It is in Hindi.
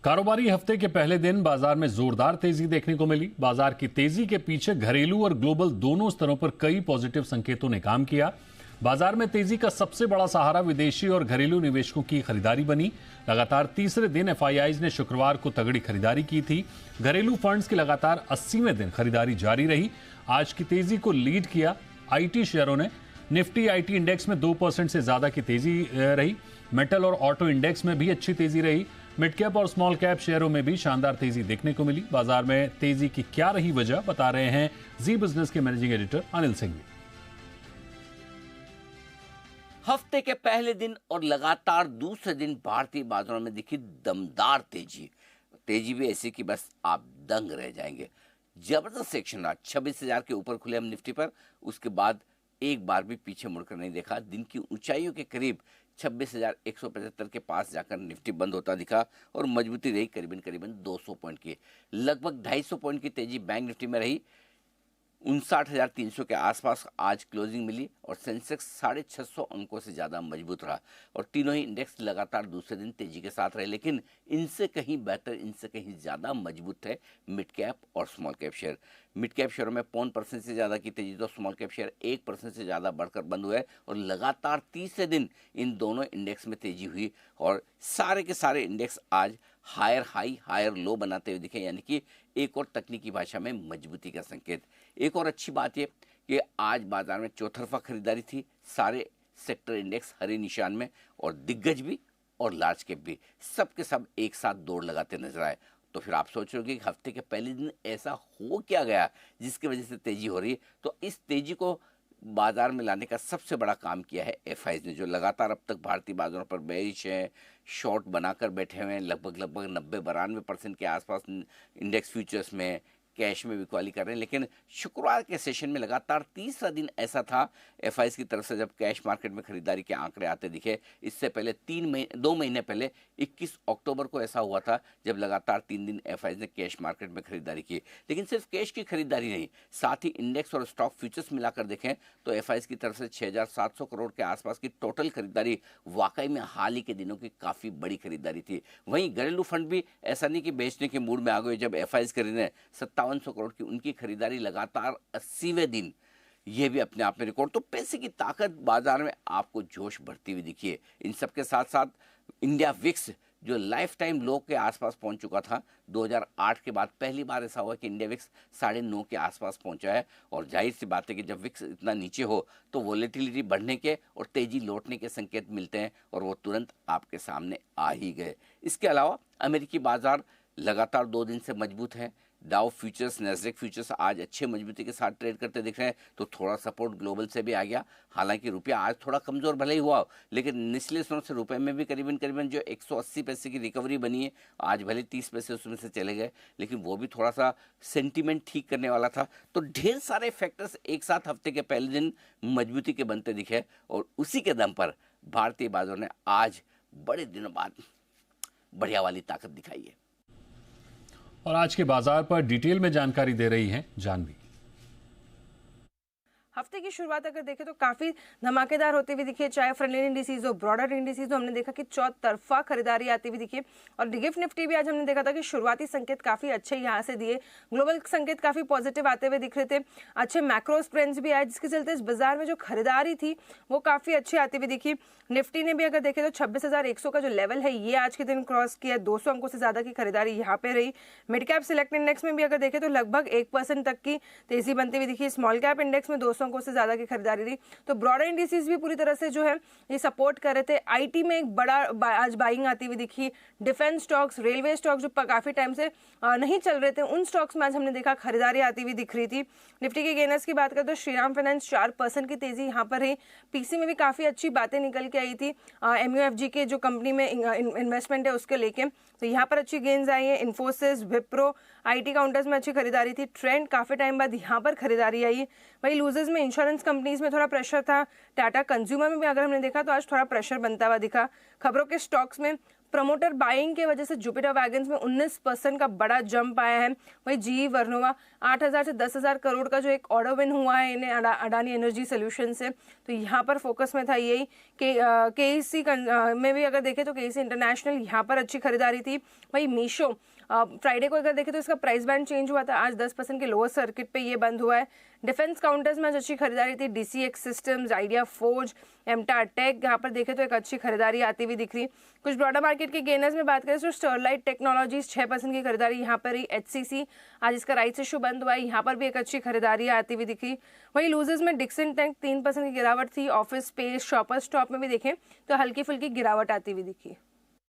कारोबारी हफ्ते के पहले दिन बाजार में जोरदार तेजी देखने को मिली। बाजार की तेजी के पीछे घरेलू और ग्लोबल दोनों स्तरों पर कई पॉजिटिव संकेतों ने काम किया। बाजार में तेजी का सबसे बड़ा सहारा विदेशी और घरेलू निवेशकों की खरीदारी बनी। लगातार तीसरे दिन एफआईआईज ने शुक्रवार को तगड़ी खरीदारी की थी। घरेलू फंड्स की लगातार 80वें दिन खरीदारी जारी रही। आज की तेजी को लीड किया आईटी शेयरों ने। निफ्टी आईटी इंडेक्स में 2% से ज्यादा की तेजी रही। मेटल और ऑटो इंडेक्स में भी अच्छी तेजी रही। मिड कैप और स्मॉल कैप शेयरों में भी शानदार तेजी देखने को मिली। बाजार में तेजी की क्या रही वजह, बता रहे हैं जी बिजनेस के मैनेजिंग एडिटर अनिल सिंह। हफ्ते के पहले दिन और लगातार दूसरे दिन भारतीय बाजारों में दिखी दमदार तेजी भी ऐसी कि बस आप दंग रह जाएंगे। जबरदस्त सेक्शन रहा। 26,000 के ऊपर खुले हम निफ्टी पर, उसके बाद एक बार भी पीछे मुड़कर नहीं देखा। दिन की ऊंचाइयों के करीब 26,175 के पास जाकर निफ्टी बंद होता दिखा और मजबूती रही करीबन 200 पॉइंट की। लगभग 250 पॉइंट की तेजी बैंक निफ्टी में रही। 59,300 के आसपास आज क्लोजिंग मिली और सेंसेक्स 650 अंकों से ज़्यादा मजबूत रहा और तीनों ही इंडेक्स लगातार दूसरे दिन तेजी के साथ रहे। लेकिन इनसे कहीं बेहतर, इनसे कहीं ज़्यादा मजबूत है मिड कैप और small cap share. Mid cap शेयरों में 0.5% से ज़्यादा की तेजी, तो स्मॉल कैप शेयर 1% से ज़्यादा बढ़कर बंद हुए और लगातार तीसरे दिन इन दोनों इंडेक्स में तेजी हुई और सारे के सारे इंडेक्स आज हायर हाई हायर लो बनाते हुए दिखे, यानी कि एक और तकनीकी भाषा में मजबूती का संकेत। एक और अच्छी बात यह कि आज बाजार में चौतरफा खरीदारी थी। सारे सेक्टर इंडेक्स हरे निशान में और दिग्गज भी और लार्ज कैप भी सब के सब एक साथ दौड़ लगाते नजर आए। तो फिर आप सोच रहे हो कि हफ्ते के पहले दिन ऐसा हो क्या गया जिसकी वजह से तेजी हो रही है। तो इस तेजी को बाजार में लाने का सबसे बड़ा काम किया है एफआईज ने, जो लगातार अब तक भारतीय बाजारों पर बेरिश है, शॉर्ट बनाकर बैठे हुए हैं। लगभग 90-92% के आसपास इंडेक्स फ्यूचर्स में, कैश में बिकवाली कर रहे हैं। लेकिन शुक्रवार के सेशन में लगातार तीसरा दिन ऐसा था एफआईज की तरफ से जब कैश मार्केट में खरीदारी के आंकड़े आते दिखे। इससे पहले 2 महीने पहले 21 अक्टूबर को ऐसा हुआ था जब लगातार 3 दिन एफआईज ने कैश मार्केट में खरीदारी की। लेकिन सिर्फ कैश की खरीदारी नहीं, साथ ही इंडेक्स और स्टॉक फ्यूचर्स मिलाकर देखें तो एफआईज की तरफ से 6,700 करोड़ के आसपास की टोटल खरीदारी वाकई में हाल ही के दिनों की काफ़ी बड़ी खरीदारी थी। वहीं घरेलू फंड भी ऐसा नहीं कि बेचने के मूड में आ गए। जब एफआईज खरीदे 5700 करोड़ की उनकी खरीदारी लगातार 80वें दिन, ये भी अपने आप में रिकॉर्ड। तो पैसे की ताकत बाजार में आपको जोश बढ़ती हुई दिखी है। इन सब के साथ साथ इंडिया विक्स जो लाइफ टाइम लो के आसपास पहुंच चुका था, 2008 के बाद पहली बार ऐसा हुआ कि इंडिया विक्स 9.5 के आसपास पहुंचा है। और जाहिर सी बात है कि जब विक्स इतना नीचे हो तो वोलेटिलिटी बढ़ने के और तेजी लौटने के संकेत मिलते हैं और वो तुरंत आपके सामने आ ही गए। इसके अलावा अमेरिकी बाजार लगातार 2 दिन से मजबूत हैं। डाउ फ्यूचर्स, नैस्डैक फ्यूचर्स आज अच्छे मजबूती के साथ ट्रेड करते दिख रहे हैं। तो थोड़ा सपोर्ट ग्लोबल से भी आ गया। हालांकि रुपया आज थोड़ा कमजोर भले ही हुआ, लेकिन निचले स्तरों से रुपए में भी करीबन जो 180 पैसे की रिकवरी बनी है, आज भले 30 पैसे उसमें से चले गए, लेकिन वो भी थोड़ा सा सेंटीमेंट ठीक करने वाला था। तो ढेर सारे फैक्टर्स एक साथ हफ्ते के पहले दिन मजबूती के बनते दिखे और उसी के दम पर भारतीय बाजारों ने आज बड़े दिनों बाद बढ़िया वाली ताकत दिखाई है। और आज के बाजार पर डिटेल में जानकारी दे रही हैं जानवी। हफ्ते की शुरुआत अगर देखें तो काफी धमाकेदार होती हुई दिखी है। चाहे फ्रंटलाइन इंडिसेज हो, ब्रॉडर इंडिसेज हो, हमने देखा कि चौतरफा खरीदारी आती हुई दिखी। और गिफ्ट निफ्टी भी आज हमने देखा था कि शुरुआती संकेत काफी अच्छे यहाँ से दिए। ग्लोबल संकेत काफी पॉजिटिव आते हुए दिख रहे थे। अच्छे मैक्रो स्प्रेड्स भी आए, जिसके चलते इस बाजार में जो खरीदारी थी वो काफी अच्छी आती हुई दिखी। निफ्टी ने भी अगर देखें तो 26,100 का जो लेवल है ये आज के दिन क्रॉस किया। 200 अंकों से ज्यादा की खरीदारी यहाँ पे रही। मिड कैप सिलेक्ट इंडेक्स में भी अगर देखें तो लगभग 1% तक की तेजी बनती हुई दिखी। स्मॉल कैप इंडेक्स में 200 अंकों से ज्यादा की खरीदारी रही। तो ब्रॉडर इंडिसेस भी पूरी तरह से जो है ये सपोर्ट कर रहे थे। आईटी में एक बड़ा आज बाइंग आती हुई दिखी। डिफेंस स्टॉक्स, रेलवे स्टॉक्स जो काफी टाइम से नहीं चल रहे थे, उन स्टॉक्स में आज हमने देखा खरीदारी आती हुई दिख रही थी। निफ्टी के गेनर्स की बात करें तो श्रीराम फाइनेंस 4% की तेजी यहाँ पर रही। पीसी में भी काफी अच्छी बातें निकल के आई थी। एमयूएफजी के जो कंपनी में इन्वेस्टमेंट है उसके लेके, तो यहाँ पर अच्छी गेन्स आई है। इन्फोसिस, विप्रो, आईटी काउंटर्स में अच्छी खरीदारी थी। ट्रेंड काफी टाइम बाद यहाँ पर खरीदारी आई। वही लूजर्स में इंश्योरेंस कंपनीज में थोड़ा प्रेशर था। टाटा कंज्यूमर में भी अगर हमने देखा तो आज थोड़ा प्रेशर बनता हुआ दिखा। खबरों के स्टॉक्स में प्रमोटर बाइंग के वजह से जुपिटर वैगन्स में 19% का बड़ा जंप आया है। वही जीई वर्नोवा 8,000 से 10,000 करोड़ का जो एक ऑर्डर विन हुआ है इन्हें अडानी एनर्जी सॉल्यूशन से, तो यहाँ पर फोकस में था यही कि केईसी में भी अगर देखें तो केईसी इंटरनेशनल यहाँ पर अच्छी खरीदारी थी। वही मीशो फ्राइडे को अगर देखें तो इसका प्राइस बैंड चेंज हुआ था, आज 10% के लोअर सर्किट पे ये बंद हुआ है। डिफेंस काउंटर्स में आज अच्छी खरीदारी थी, DCX Systems, ideaForge, MTAR Tech, यहाँ पर देखें तो एक अच्छी खरीदारी आती हुई दिख रही। कुछ ब्रॉडर मार्केट के गेनर्स में बात करें तो स्टरलाइट टेक्नोलॉजीज 6% की खरीदारी यहाँ पर ही। एचसीसी आज इसका राइट्स इशू बंद हुआ है, यहाँ पर भी एक अच्छी खरीदारी आती हुई दिखी। वही लूजर्स में डिक्सन टेक 3% की गिरावट थी। ऑफिस स्पेस, शॉपर स्टॉप में भी देखें तो हल्की फुल्की गिरावट आती हुई दिखी।